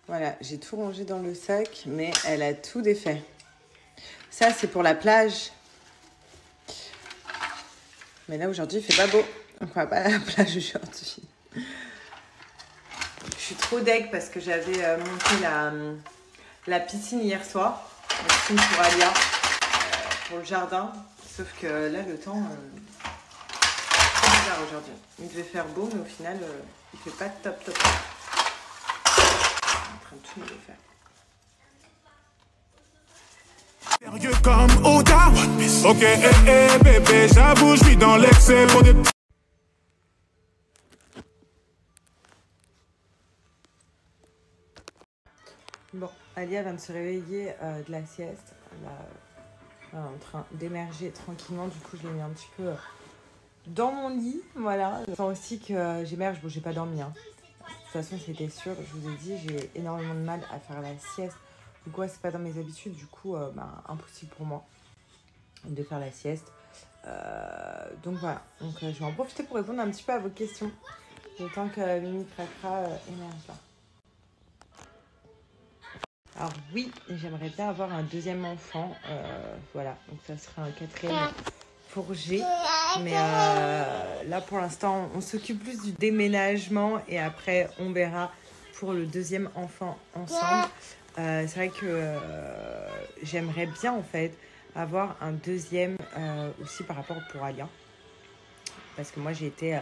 Voilà, j'ai tout rangé dans le sac, mais elle a tout défait. Ça, c'est pour la plage. Mais là, aujourd'hui, il fait pas beau. Donc, on va pas à la plage aujourd'hui. Je suis trop deg parce que j'avais monté la piscine hier soir. La piscine pour Alia, pour le jardin. Sauf que là, le temps, c'est bizarre aujourd'hui. Il devait faire beau, mais au final, il fait pas top. Je suis en train de tout me faire. Sérieux comme Oda. Ok, bébé, j'avoue, je vis dans l'excès pour des... Bon, Alia vient de se réveiller de la sieste. Elle est en train d'émerger tranquillement. Du coup, je l'ai mis un petit peu dans mon lit. Voilà. Je sens aussi que j'émerge. Bon, j'ai pas dormi. Hein. De toute façon, c'était sûr. Je vous ai dit, j'ai énormément de mal à faire la sieste. Du coup, c'est pas dans mes habitudes. Du coup, impossible pour moi de faire la sieste. Donc voilà. Donc, je vais en profiter pour répondre un petit peu à vos questions. Le temps que Mimi Cracra émerge là. Alors oui, j'aimerais bien avoir un deuxième enfant. Voilà, donc ça sera un quatrième pour G. Mais là, pour l'instant, on s'occupe plus du déménagement. Et après, on verra pour le deuxième enfant ensemble. C'est vrai que j'aimerais bien, en fait, avoir un deuxième aussi par rapport pour Alia. Parce que moi, j'ai été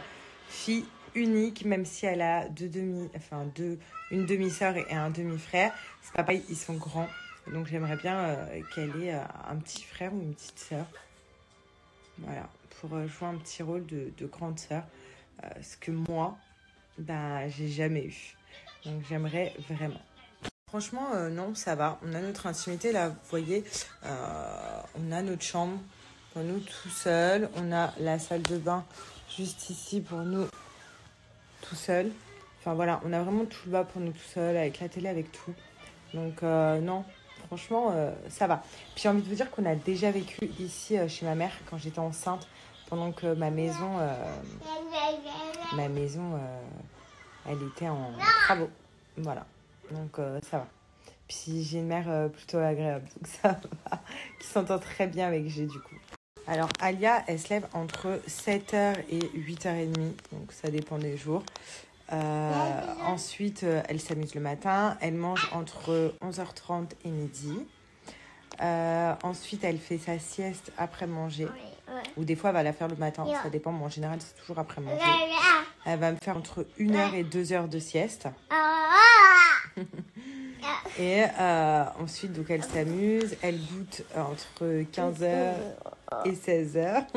fille unique, même si elle a une demi-sœur et un demi-frère. C'est pas pareil, ils sont grands. Donc j'aimerais bien qu'elle ait un petit frère ou une petite sœur. Voilà, pour jouer un petit rôle de grande sœur. Ce que moi, j'ai jamais eu. Donc j'aimerais vraiment. Franchement, non, ça va. On a notre intimité, là, vous voyez. On a notre chambre pour nous tout seuls. On a la salle de bain juste ici pour nous tout seul. Enfin voilà, on a vraiment tout là pour nous tout seul, avec la télé, avec tout. Donc non, franchement, ça va. Puis j'ai envie de vous dire qu'on a déjà vécu ici chez ma mère quand j'étais enceinte, pendant que ma maison, elle était en travaux. Voilà, donc ça va. Puis j'ai une mère plutôt agréable, donc ça va, qui s'entend très bien avec G du coup. Alors Alia, elle se lève entre 7h et 8h30, donc ça dépend des jours. Ensuite, elle s'amuse le matin. Elle mange entre 11h30 et midi. Ensuite, elle fait sa sieste après manger. Ou des fois, elle va la faire le matin. Ça dépend, mais en général, c'est toujours après manger. Elle va me faire entre 1h et 2h de sieste. Et ensuite, donc, elle s'amuse. Elle goûte entre 15h et 16h.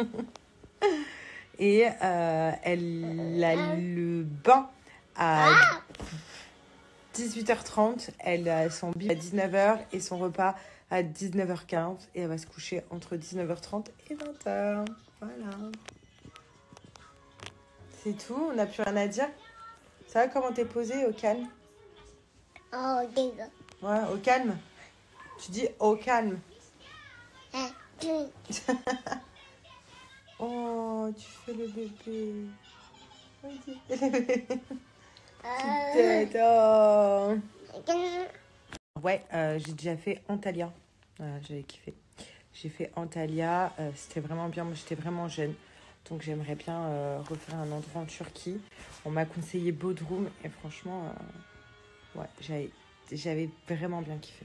Et elle a le bain à 18h30. Elle a son bib à 19h et son repas à 19h15. Et elle va se coucher entre 19h30 et 20h. Voilà. C'est tout, on n'a plus rien à dire. Ça va, comment t'es posée, au calme? Oh, dégueu. Ouais, au calme. Tu dis au calme. Oh, tu fais le bébé. Petite tête, oh. Ouais, j'ai déjà fait Antalya. J'avais kiffé. J'ai fait Antalya. C'était vraiment bien. Moi, j'étais vraiment jeune. Donc, j'aimerais bien refaire un endroit en Turquie. On m'a conseillé Bodrum. Et franchement, ouais, j'avais vraiment bien kiffé.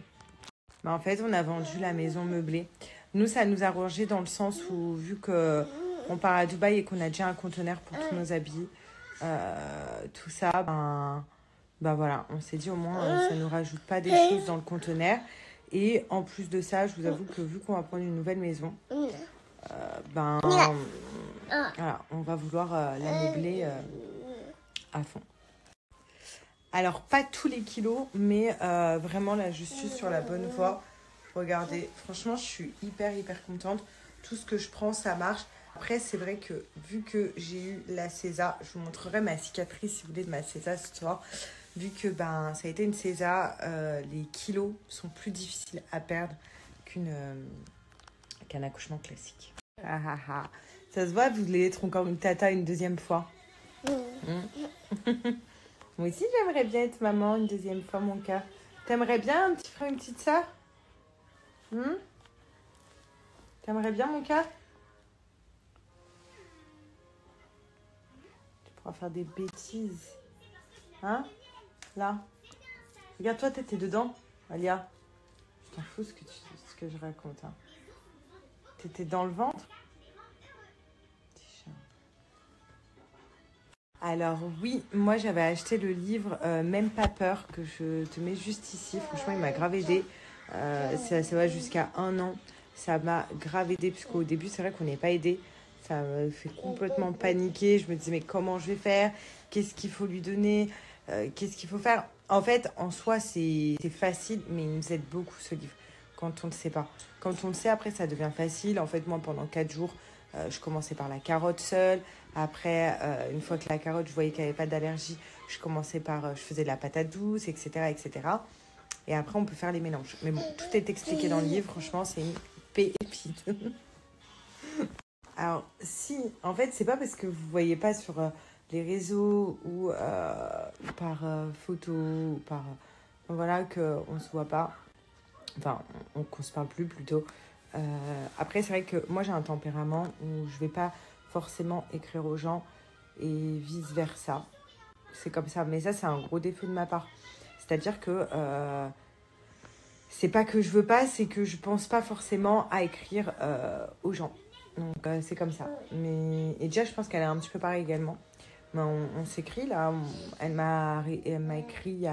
Mais en fait, on a vendu la maison meublée. Nous, ça nous a arrangé dans le sens où, vu qu'on part à Dubaï et qu'on a déjà un conteneur pour tous nos habits, tout ça, ben voilà, on s'est dit au moins, ça ne nous rajoute pas des choses dans le conteneur. Et en plus de ça, je vous avoue que vu qu'on va prendre une nouvelle maison, voilà, on va vouloir la meubler à fond. Alors, pas tous les kilos, mais vraiment, là, je suis sur la bonne voie. Regardez, franchement, je suis hyper contente. Tout ce que je prends, ça marche. Après, c'est vrai que, vu que j'ai eu la César, je vous montrerai ma cicatrice, si vous voulez, de ma César ce soir. Vu que ça a été une César, les kilos sont plus difficiles à perdre qu'un accouchement classique. Ça se voit, vous voulez être encore une tata une deuxième fois. Moi aussi, j'aimerais bien être maman une deuxième fois, mon cœur. T'aimerais bien un petit frère, une petite sœur? T'aimerais bien, mon cœur? Tu pourras faire des bêtises. Hein? Là. Regarde, toi, t'étais dedans, Alia. Je t'en fous ce que je raconte. Hein. T'étais dans le ventre? Alors oui, moi j'avais acheté le livre Même pas peur, que je te mets juste ici. Franchement, il m'a grave aidé. Ça va jusqu'à 1 an. Ça m'a grave aidé, puisqu'au début, c'est vrai qu'on n'est pas aidé. Ça me fait complètement paniquer. Je me disais, mais comment je vais faire? Qu'est-ce qu'il faut lui donner? Qu'est-ce qu'il faut faire? En fait, en soi, c'est facile, mais il nous aide beaucoup, ce livre, quand on ne le sait pas. Quand on le sait, après, ça devient facile. En fait, moi, pendant 4 jours, je commençais par la carotte seule. Après, une fois que la carotte, je voyais qu'il n'y avait pas d'allergie, je faisais de la patate douce, etc., etc. Et après, on peut faire les mélanges. Mais bon, tout est expliqué dans le livre. Franchement, c'est une pépite. Alors, si, en fait, c'est pas parce que vous voyez pas sur les réseaux ou par photo, ou par... voilà, qu'on se voit pas. Enfin, qu'on se parle plus, plutôt. Après, c'est vrai que moi, j'ai un tempérament où je vais pas forcément écrire aux gens et vice-versa. C'est comme ça. Mais ça, c'est un gros défaut de ma part. C'est-à-dire que c'est pas que je veux pas, c'est que je pense pas forcément à écrire aux gens. Donc, c'est comme ça. Et déjà, je pense qu'elle est un petit peu pareille également. Mais on s'écrit, là. Elle m'a écrit,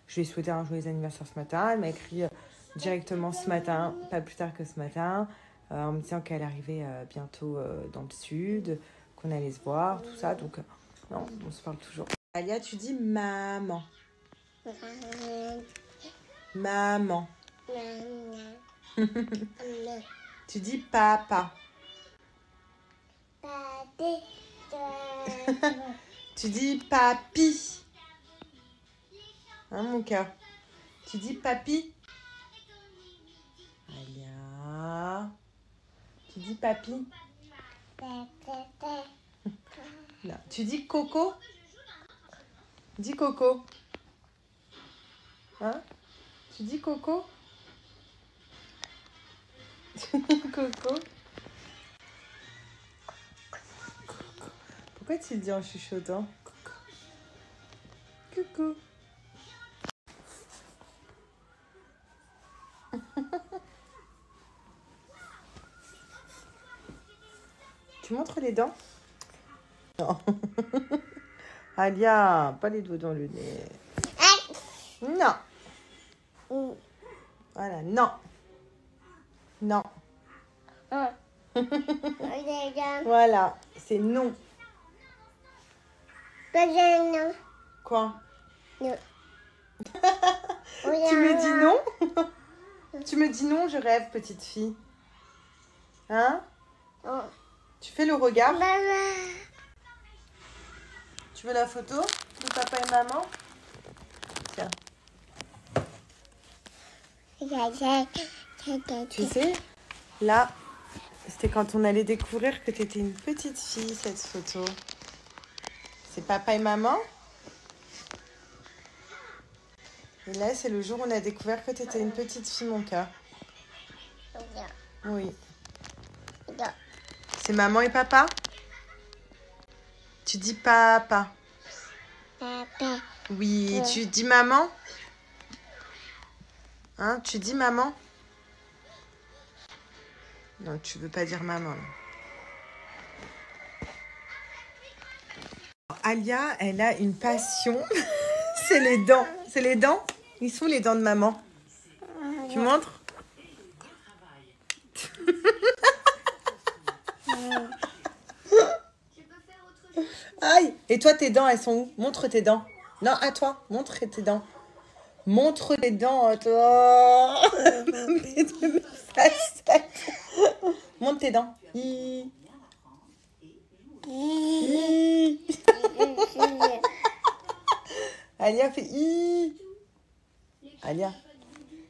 je lui ai souhaité un joyeux anniversaire ce matin. Elle m'a écrit directement ce matin, pas plus tard que ce matin, en me disant qu'elle arrivait bientôt dans le sud, qu'on allait se voir, tout ça. Donc, non, on se parle toujours. Alia, tu dis maman. Maman. Tu dis papa. Tu dis papi. Hein, mon cœur? Tu dis papi. Alia. Tu dis papi. Non. Tu dis coco. Dis coco. Hein? Tu dis coco? Coco. Pourquoi tu le dis en chuchotant? Coucou. Tu montres les dents? Non. Alia, pas les doigts dans le nez. Non. Voilà, non. Non. Voilà, c'est non. Quoi? Non. Tu me dis non? Tu me dis non, je rêve, petite fille. Hein? Tu fais le regard? Tu veux la photo de papa et maman? Tiens. Tu sais, là, c'était quand on allait découvrir que tu étais une petite fille, cette photo. C'est papa et maman. Et là, c'est le jour où on a découvert que tu étais une petite fille, mon cœur. Oui. C'est maman et papa? Tu dis papa. Papa. Oui, tu dis maman? Hein, tu dis maman? Non, tu veux pas dire maman. Là. Alia, elle a une passion. C'est les dents. C'est les dents? Ils sont les dents de maman. Tu montres? Aïe! Et toi, tes dents, elles sont où? Montre tes dents. Non, à toi. Montre tes dents. Montre les dents à toi. Montre tes dents. Alia fait i. Alia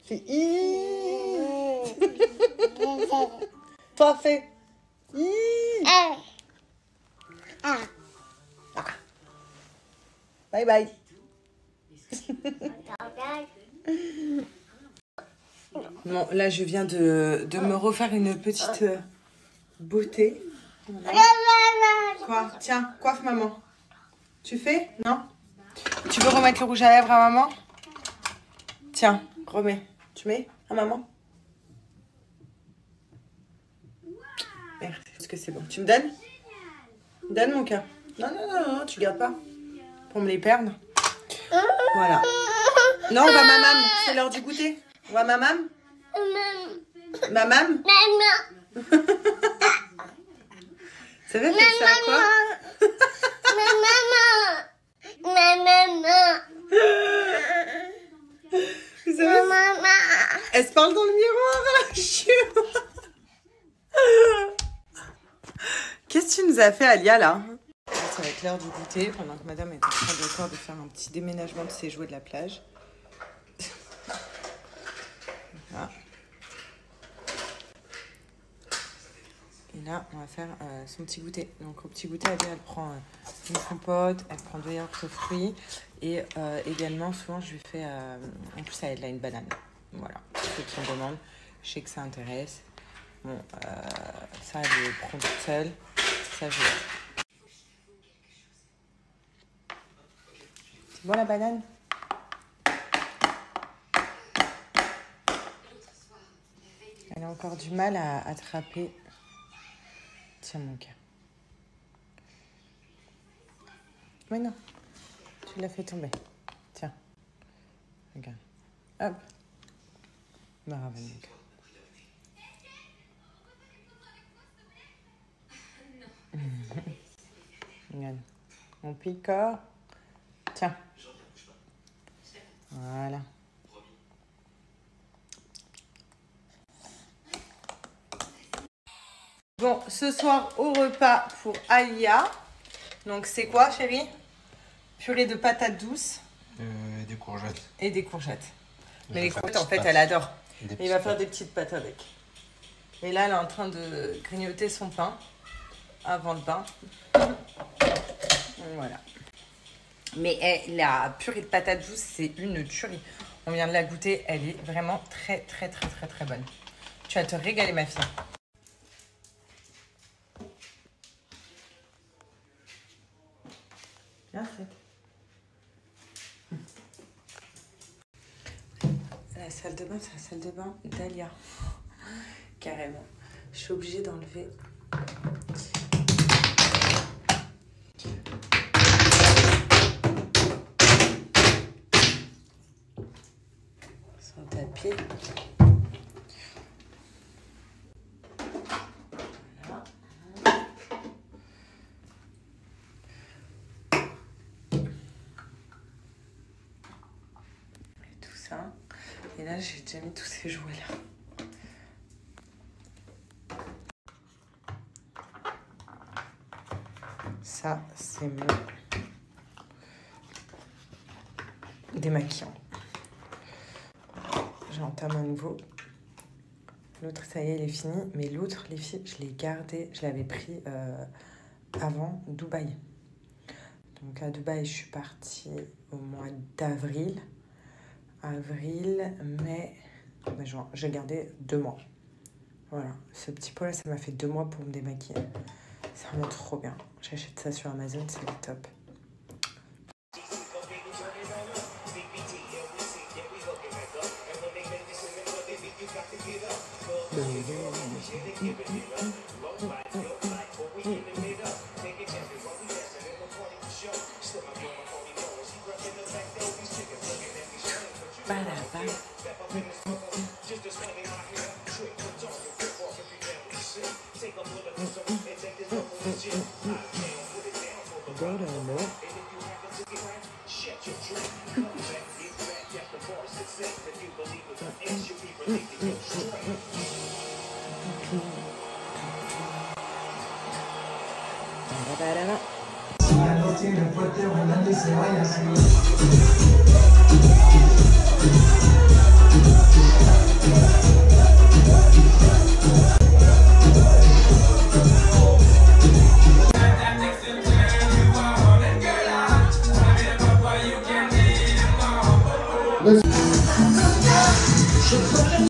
fait i. Toi fais i. Bye bye. Bon, là, je viens de me refaire une petite beauté. Voilà. Quoi? Tiens, coiffe maman. Tu fais? Non? Tu veux remettre le rouge à lèvres à maman? Tiens, remets. Tu mets à maman? Merci, parce que c'est bon. Tu me donnes? Donne mon cœur. Non, non, non, non, tu gardes pas. Pour me les perdre. Voilà. Non, on va mamam. C'est l'heure du goûter. On va mamam? Mamam? Ça va faire ça à quoi? Vous savez, elle se parle dans le miroir. Qu'est-ce que tu nous as fait, Alia, là? Ça va être l'heure du goûter, pendant que madame est en train de faire un petit déménagement de ses jouets de la plage. Voilà. Et là, on va faire son petit goûter. Donc, au petit goûter, elle prend une compote, elle prend 2 yaourts aux fruits. Et également, souvent, je lui fais... en plus, elle a une banane. Voilà. Ceux qui me demandent, je sais que ça intéresse. Bon, ça, elle le prend toute seule. Ça, je... C'est bon, la banane? Elle a encore du mal à attraper. Tiens, mon cœur. Mais non, tu l'as fait tomber. Tiens, regarde. Hop. Bravo, mon cœur. Regarde. On picore. Tiens. Voilà. Bon, ce soir au repas pour Alia. Donc c'est quoi, chérie? Purée de patates douces. Et des courgettes. Et des courgettes. Mais les courgettes, en fait, elle adore. Et il va faire des petites pâtes avec. Et là, elle est en train de grignoter son pain avant le bain. Voilà. Mais la purée de patates douces, c'est une tuerie. On vient de la goûter. Elle est vraiment très, très, très, très, très bonne. Tu vas te régaler, ma fille. La salle de bain, c'est la salle de bain d'Alia. Carrément. Je suis obligée d'enlever. Son tapis. Et là, j'ai déjà mis tous ces jouets-là. Ça, c'est mon démaquillant. J'entame à nouveau. L'autre, ça y est, il est fini. Mais l'autre, les filles, je l'ai gardé. Je l'avais pris avant Dubaï. Donc à Dubaï, je suis partie au mois d'avril. Avril, mai, juin. J'ai gardé 2 mois. Voilà. Ce petit pot là, ça m'a fait 2 mois pour me démaquiller. C'est vraiment trop bien. J'achète ça sur Amazon, c'est le top.